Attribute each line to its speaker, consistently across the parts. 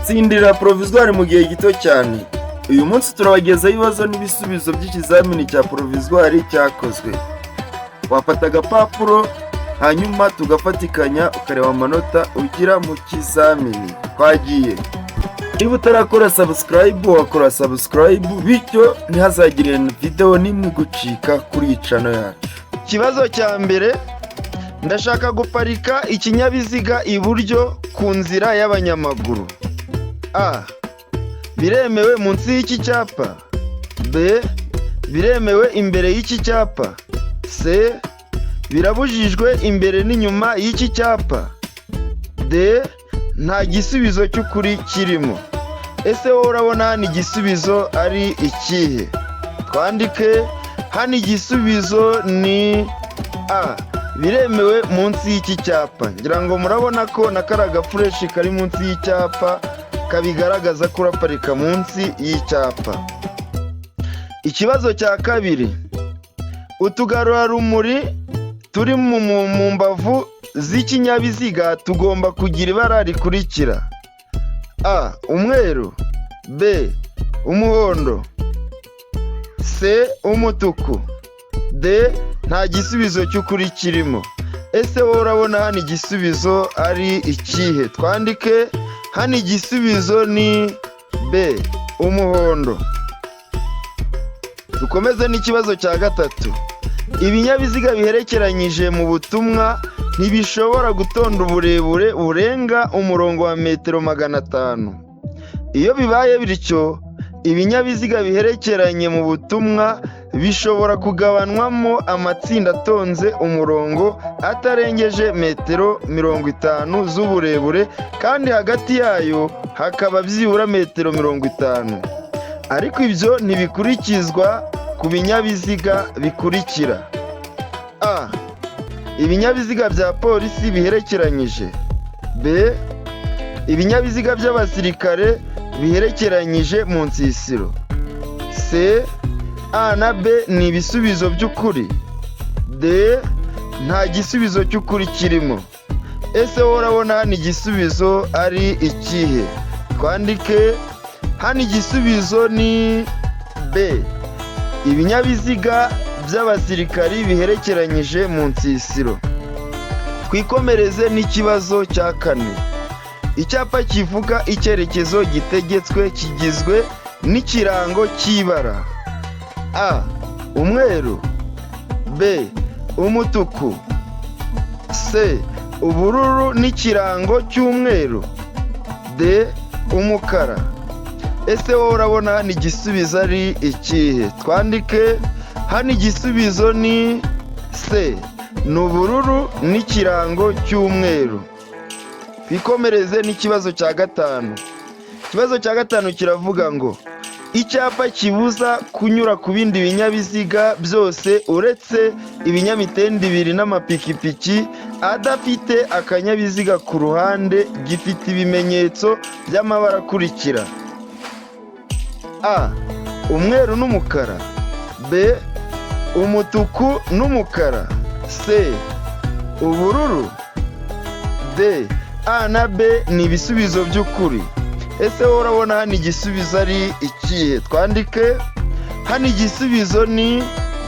Speaker 1: Tsindira provisoire mu gihe gito cyane. Uyu munsi turabagezaho ibibazo n'ibisubizo by'ikizamini cya provisoire cyakozwe. Wafata agapapuro hanyuma tugafatikanya ukareba amanota ugira mu kizamini. Twagiye. Niba utarakora subscribe wakora subscribe bityo ntihazagire video nimwe gucika kuri channel yacu. Ikibazo cya mbere, ndashaka guparika ikinyabiziga iburyo ku nzira y'abanyamaguru. A. Biremewe munsi y'iki cyapa. B. Biremewe imbere y'iki cyapa. C. Birabujijwe imbere n'inyuma y'iki cyapa. D. Nta gisubizo cy'ukuri kirimo. Ese wowe urabona hano igisubizo ari ikihe? Twandike hano igisubizo ni A. Biremewe munsi y'iki cyapa. Ngira ngo murabona ko nakaraga fureshi kari munsi y'icyapa kabigaragaza ko uraparika munsi y'icyapa. Ikibazo cya kabiri, utugarurarumuri turi mu mbavu z'ikinyabiziga tugomba kugira ibara rikurikira: A. Umweru. B. Umuhondo. C. Umutuku. D. Nta gisubizo cy'ukuri kirimo. Ese wowe urabona hano igisubizo ari ikihe? Twandike hano igisubizo ni B. Umuhondo. Dukomeze n'ikibazo cya gatatu. Ibinyabiziga biherekeranyije mu butumwa ntibishobora gutonda uburebure burenga umurongo wa metero 500. Iyo bibaye bityo, ibinyabiziga biherekeranye mu butumwa bishobora kugabanwamo amatsinda atonze umurongo atarengeje metero 50 z'uburebure kandi hagati yayo hakaba byibura metero 50. Ariko ibyo ntibikurikizwa ku binyabiziga bikurikira: A. Ibinyabiziga bya polisi biherekeranyije. B. Ibinyabiziga by'abasirikare biherekeranyije mu nsisiro. C. A na B ni ibisubizo by'ukuri. D. Nta gisubizo cy'ukuri kirimo. Ese wowe urabona hano igisubizo ari ikihe? Twandike hano igisubizo ni B. Ibinyabiziga by'abasirikari biherekeranyije mu nsisiro. Twikomereze n'ikibazo cya kane. Icyapa kivuga icyerekezo gitegetswe kigizwe n'ikirango cy'ibara: A. Umweru. B. Umutuku. C. Ubururu n'ikirango cy'umweru. D. Umukara. Ese wowe urabona hano igisubizo ari ikihe? Twandike hano igisubizo ni C. Ni ubururu n'ikirango cy'umweru. Twikomereze n'ikibazo cya gatanu. Ikibazo cya gatanu kiravuga ngo icyapa kibuza kunyura ku bindi binyabiziga byose uretse ibinyamitende 2 n'amapikipiki adafite akanyabiziga ku ruhande gifite ibimenyetso by'amabara akurikira: A. Umweru n'umukara. B. Umutuku n'umukara. C. Ubururu. D. A na B ni ibisubizo by'ukuri. Ese wowe urabona hano igisubizo ari ikihe? Twandike hano igisubizo ni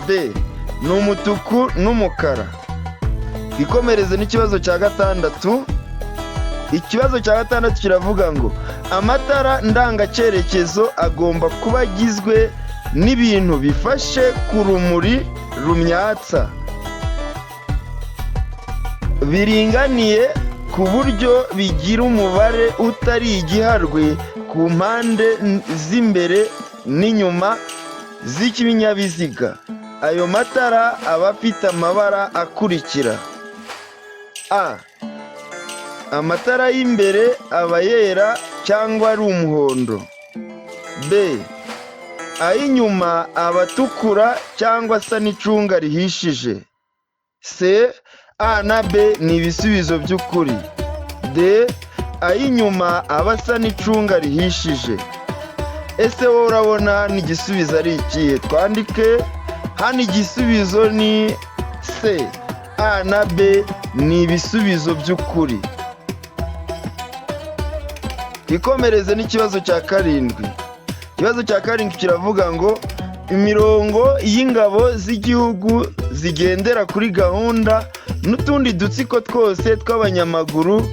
Speaker 1: B. Ni umutuku n'umukara. Twikomereze n'ikibazo cya gatandatu. Ikibazo cya gatandatu kiravuga ngo amatara ndangacyerekezo agomba kuba agizwe n'ibintu bifashe ku rumuri rumyatsa, biringaniye ku buryo bigira umubare utari igiharwe ku mpande z'imbere n'inyuma z'ikinyabiziga. Ayo matara aba afite amabara akurikira: A. Amatara y'imbere aba yera cyangwa ari umuhondo. B. Ay'inyuma aba atukura cyangwa asa n'icunga rihishije. C. A na B ni ibisubizo by'ukuri. D. Ay'inyuma aba asa n'icunga rihishije. Ese wowe urabona hano igisubizo ari ikihe? Twandike hano igisubizo ni C. A na B ni ibisubizo by'ukuri. twikomereze n'ikibazo cya karindwi. Ikibazo cya karindwi kiravuga ngo imirongo y'ingabo z'igihugu zigendera kuri gahunda n'utundi dutsiko twose tw'abanyamaguru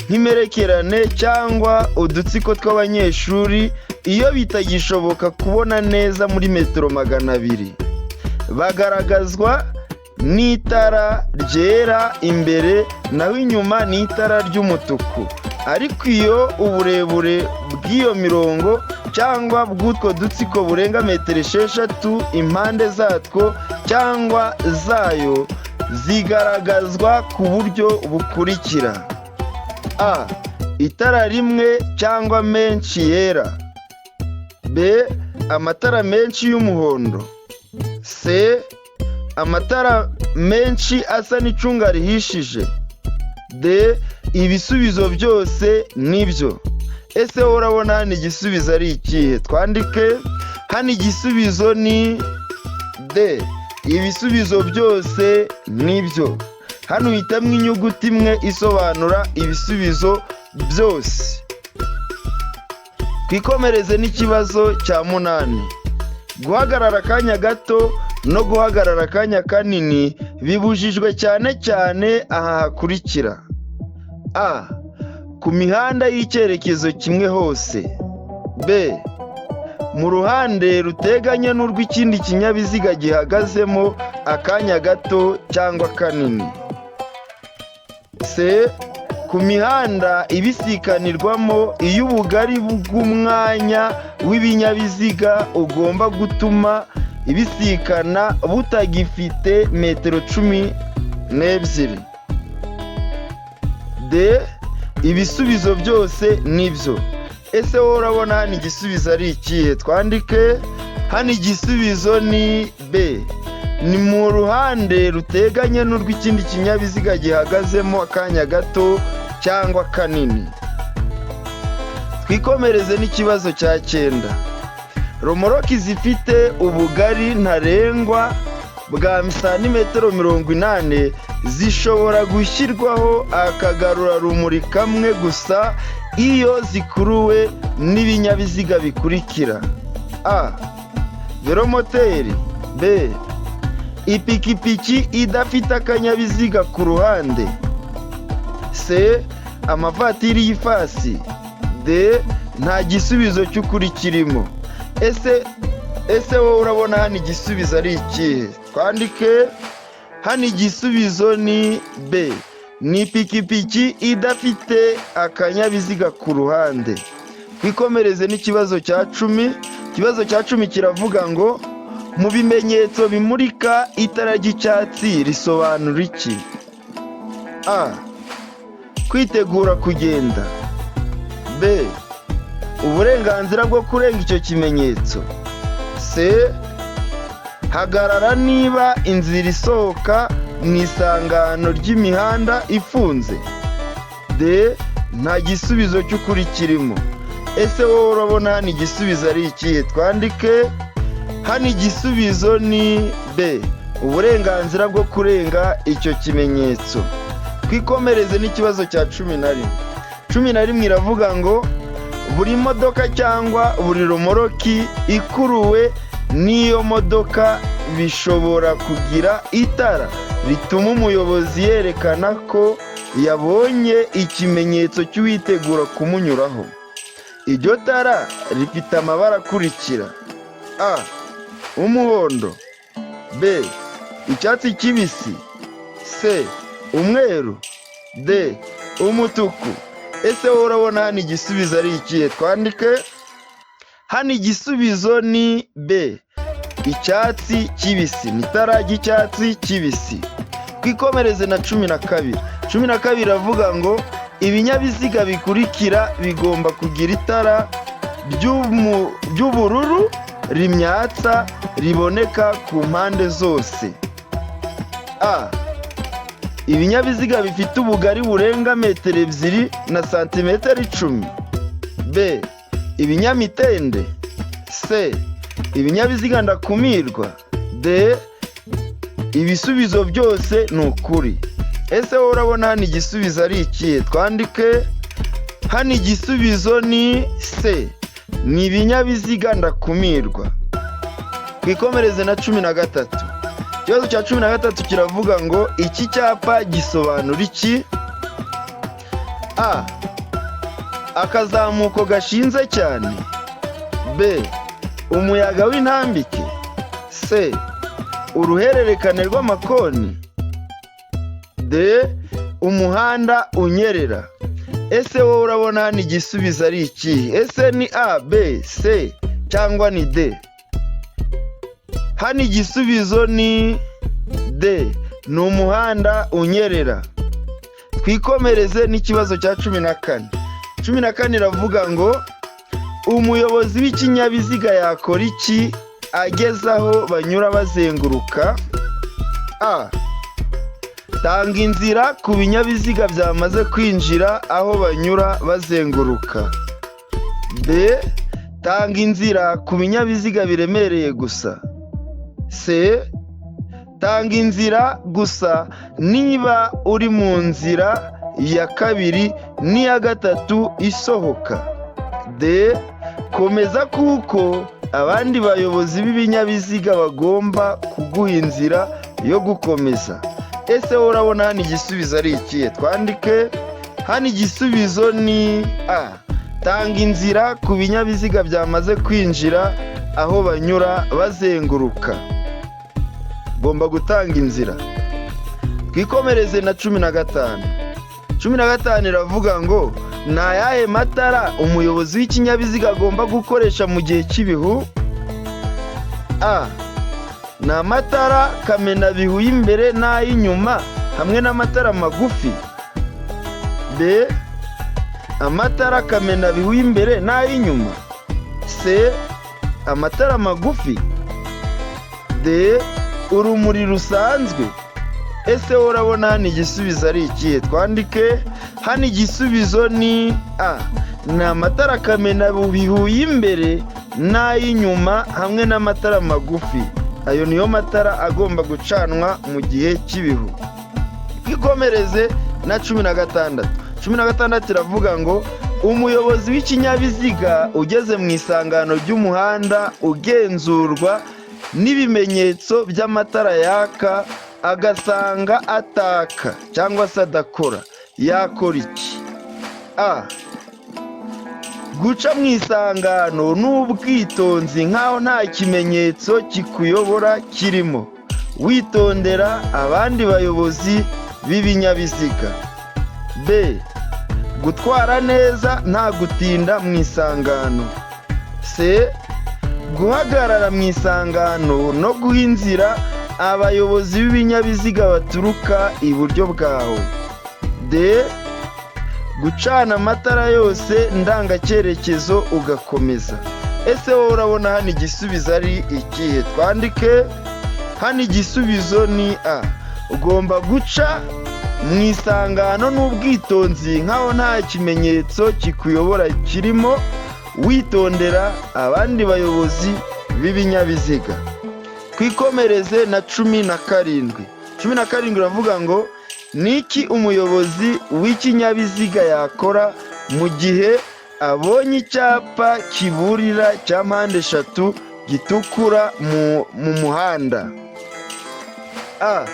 Speaker 1: nk'imperekerane cyangwa udutsiko tw'abanyeshuri iyo bitagishoboka kubona neza muri metero 200 bagaragazwa n'itara ryera imbere naho inyuma n'itara ry'umutuku. Ariko iyo uburebure bw'iyo mirongo cyangwa bw'utwo dutsiko burenga metero 6 impande zatwo cyangwa zayo zigaragazwa ku buryo bukurikira: A. Itara rimwe cyangwa menshi yera. B. Amatara menshi y'umuhondo. C. Amatara menshi asa n'icunga rihishije. D. Ibisubizo byose nibyo. Ese wowe urabona hano igisubizo ari ikihe? Twandike hano igisubizo ni D. Ibisubizo byose nibyo. Hano uhitamo inyuguti imwe isobanura ibisubizo byose. Twikomereze n'ikibazo cya 8. Guhagarara akanya gato no guhagarara akanya kanini bibujijwe cyane cyane aha hakurikira: A. Ku mihanda y'icyerekezo kimwe hose. B. Mu ruhande ruteganye n'urw'ikindi kinyabiziga gihagazemo akanya gato cyangwa kanini. C. Ku mihanda ibisikanirwamo iyo ubugari bw'umwanya w'ibinyabiziga ugomba gutuma ibisikana butagifite metero 12. D. Ibisubizo byose nibyo. Ese wowe urabona hano igisubizo ari ikihe? Twandike hano igisubizo ni B. Ni mu ruhande ruteganye n'urw'ikindi kinyabiziga gihagazemo akanya gato cyangwa kanini. Twikomereze n'ikibazo cya 9. Romoroki zifite ubugari ntarengwa bwa santimetero 80 zishobora gushyirwaho akagarurarumuri kamwe gusa iyo zikuruwe n'ibinyabiziga bikurikira: A. Velomoteri. B. Ipikipiki idafite akanyabiziga ku ruhande. C. Amavatiri y'ifasi. D. Nta gisubizo cy'ukuri kirimo. Ese wowe urabona hano igisubizo ari ikihe? Twandike hano igisubizo ni B. Ni ipikipiki idafite akanyabiziga ku ruhande. Twikomereze n'ikibazo cya 10. Ikibazo cya 10 kiravuga ngo mu bimenyetso bimurika itara ry'icyatsi risobanura iki? A. Kwitegura kugenda. B. Uburenganzira bwo kurenga icyo kimenyetso. C. Hagarara niba inzira isohoka mu isangano ry'imihanda ifunze. D. Nta gisubizo cy'ukuri kirimo. Ese wowe urabona hano igisubizo ari ikihe? Twandike hano igisubizo ni B. Uburenganzira bwo kurenga icyo kimenyetso. Twikomereze n'ikibazo cya 11. 11 iravuga ngo buri modoka cyangwa buri romoroki ikuruwe n'iyo modoka bishobora kugira itara rituma umuyobozi yerekana ko yabonye ikimenyetso cy'uwitegura kumunyuraho. Iryo tara rifite amabara akurikira: A. Umuhondo. B. Icyatsi kibisi. C. Umweru. D. Umutuku. Ese wowe urabona hano igisubizo ari ikihe? Twandike hano igisubizo ni B. Icyatsi kibisi. Ni itara ry'icyatsi kibisi. Twikomereze na 12. 12 iravuga ngo ibinyabiziga bikurikira bigomba kugira itara ry'ubururu rimyatsa riboneka ku mpande zose. A. Ibinyabiziga bifite ubugari burenga metero 2 na santimetero 10. B. Ibinyamitende. C. Ibinyabiziga ndakumirwa. D. Ibisubizo byose ni ukuri. Ese wowe urabona hano igisubizo ari ikihe? Twandike hano igisubizo ni C, ni ibinyabiziga ndakumirwa. Twikomereze na 13. Ikibazo cya 13 kiravuga ngo iki cyapa gisobanura iki? A, akazamuko gashinze cyane. B, umuyaga w'intambike. C, uruhererekane rw'amakoni. D, umuhanda unyerera. Ese wowe urabona hano igisubizo ari iki? Ese ni A, B, C cyangwa ni D? Hano igisubizo ni D, ni umuhanda unyerera. Twikomereze n'ikibazo cya 14. 14 iravuga ngo umuyobozi w'ikinyabiziga yakora iki ageze aho banyura bazenguruka? A, tanga inzira ku binyabiziga byamaze kwinjira aho banyura bazenguruka. B, tanga inzira ku binyabiziga biremereye gusa. C, tanga inzira gusa niba uri mu nzira ya kabiri n'iya gatatu isohoka. D, komeza kuko abandi bayobozi b'ibinyabiziga bagomba kuguha inzira yo gukomeza. Ese wowe urabona hano igisubizo ari ikihe? Twandike hano igisubizo ni A, tanga inzira ku binyabiziga byamaze kwinjira aho banyura bazenguruka. Ugomba gutanga inzira. Twikomereze na 15. 15 iravuga ngo ni ayahe matara umuyobozi w'ikinyabiziga agomba gukoresha mu gihe cy'ibihu? A, ni amatara kamenabihu y'imbere n'ay'inyuma hamwe n'amatara magufi. B, amatara kamenabihu y'imbere n'ay'inyuma. C, amatara magufi. D, urumuri rusanzwe. Ese wowe urabona hano igisubizo ari ikihe? Twandike hano igisubizo ni A, ni amatara kamenabihu y'imbere n'ay'inyuma hamwe n'amatara magufi. Ayo niyo matara agomba gucanwa mu gihe cy'ibihu. Twikomereze na 16. 16 iravuga ngo umuyobozi w'ikinyabiziga ugeze mu isangano ry'umuhanda ugenzurwa n'ibimenyetso by'amatara yaka agasanga ataka cyangwa se adakora, yakora iki? A, guca mu isangano n'ubwitonzi nk'aho nta kimenyetso kikuyobora kirimo, witondera abandi bayobozi b'ibinyabiziga. B, gutwara neza nta gutinda mu isangano. C, guhagarara mu isangano no guha inzira abayobozi b'ibinyabiziga baturuka iburyo bwawe. D, gucana amatara yose ndangacyerekezo ugakomeza. Ese wowe urabona hano igisubizo ari ikihe? Twandike hano igisubizo ni A, ugomba guca mu isangano n'ubwitonzi nk'aho nta kimenyetso kikuyobora kirimo, witondera abandi bayobozi b'ibinyabiziga. Twikomereze na 17. 17 iravuga ngo niki umuyobozi w'ikinyabiziga yakora mu gihe abonye icyapa kiburira cya mpande eshatu gitukura mu muhanda? A,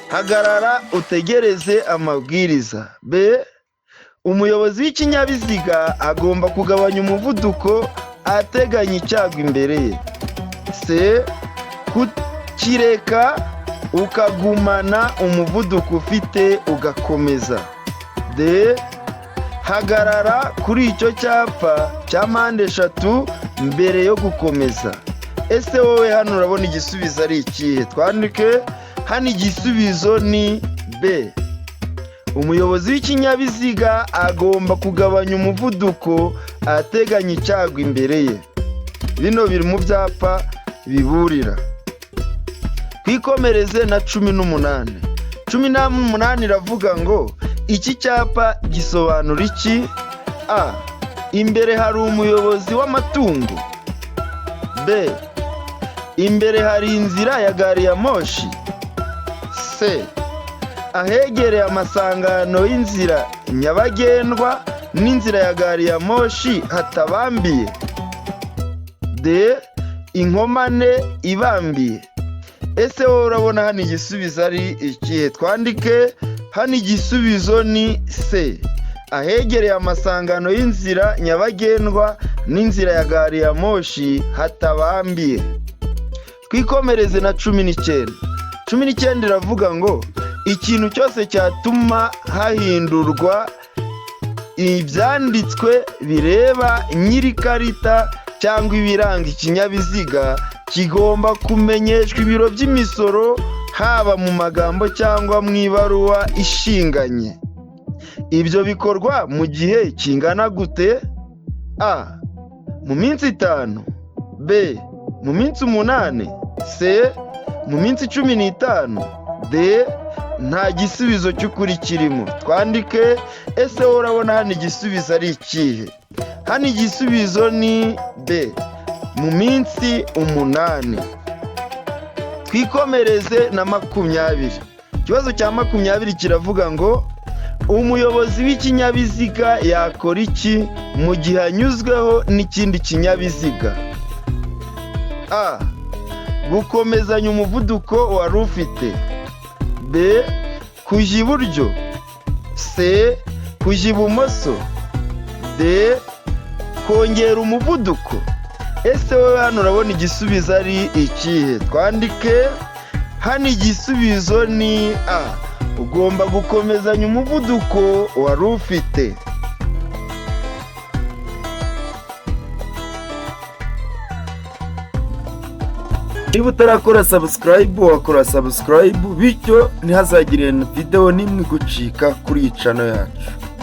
Speaker 1: hagarara utegereze amabwiriza. B, umuyobozi w'ikinyabiziga agomba kugabanya umuvuduko ateganya icyago imbere ye. C, kukireka ukagumana umuvuduko ufite ugakomeza. D, hagarara kuri icyo cyapa cya mpande eshatu mbere yo gukomeza. Ese wowe hano urabona igisubizo ari ikihe? Twandike hano igisubizo ni B, umuyobozi w'ikinyabiziga agomba kugabanya umuvuduko ateganya icyago imbere ye. Bino biri mu byapa biburira. Twikomereze na 18. 18 iravuga ngo iki cyapa gisobanura iki? A, imbere hari umuyobozi w'amatungo. B, imbere hari inzira ya gari ya moshi. C, ahegereye amasangano y'inzira nyabagendwa n'inzira ya gari ya moshi hatabambiye? D. Inkomane ibambiye? Ese wowe urabona hano igisubizo ari ikihe? Twandike hano igisubizo ni C. Ahegereye amasangano y'inzira nyabagendwa n'inzira ya gari ya moshi hatabambiye. Twikomereze na 19. 19 iravuga ngo ikintu cyose cyatuma hahindurwa ibyanditswe bireba nyir'ikarita cyangwa ibiranga ikinyabiziga kigomba kumenyeshwa ibiro by'imisoro, haba mu magambo cyangwa mu ibaruwa ishinganye. Ibyo bikorwa mu gihe kingana gute? A. Mu minsi 5. B. Mu minsi 8. C. Mu minsi 15. D. Nta gisubizo cy'ukuri kirimo. Twandike ese wowe urabona hano igisubizo ari ikihe? Hano igisubizo ni B. Mu minsi 8. Twikomereze na 20. Ikibazo cya 20 kiravuga ngo umuyobozi w'ikinyabiziga yakora iki mu gihe anyuzweho n'ikindi kinyabiziga? A. Gukomezanya umuvuduko wari ufite. B. Kujya iburyo. C. Kujya ibumoso. D. Kongera umuvuduko. Ese wowe hano urabona igisubizo ari ikihe? Twandike hano igisubizo ni A. Ugomba gukomezanya umuvuduko wari ufite. Niba utarakora subscribe wakora subscribe, bityo ntihazagire video nimwe gucika kuri iyi channel yacu.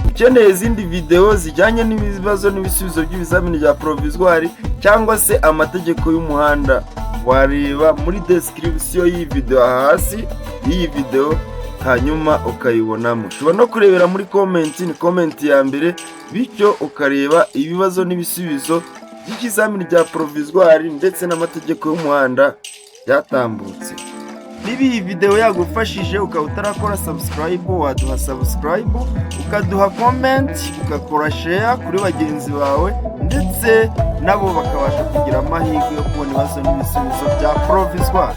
Speaker 1: Ukeneye izindi video zijyanye n'ibibazo n'ibisubizo by'ibizamini bya provisoire cyangwa se amategeko y'umuhanda, wareba muri description y'iyi video hasi y'iyi video hanyuma ukayibonamo. Ushobora no kurebera muri comment, ni comment ya mbere, bityo ukareba ibibazo n'ibisubizo by'ikizamini bya provisoire ndetse n'amategeko y'umuhanda byatambutse. Niba iyi video yagufashije ukaba utarakora subscribe, waduha subscribe, ukaduha comment, ugakora share kuri bagenzi bawe, ndetse nabo bakabasha kugira amahirwe yo kubona ibibazo n'ibisubizo bya provisoire.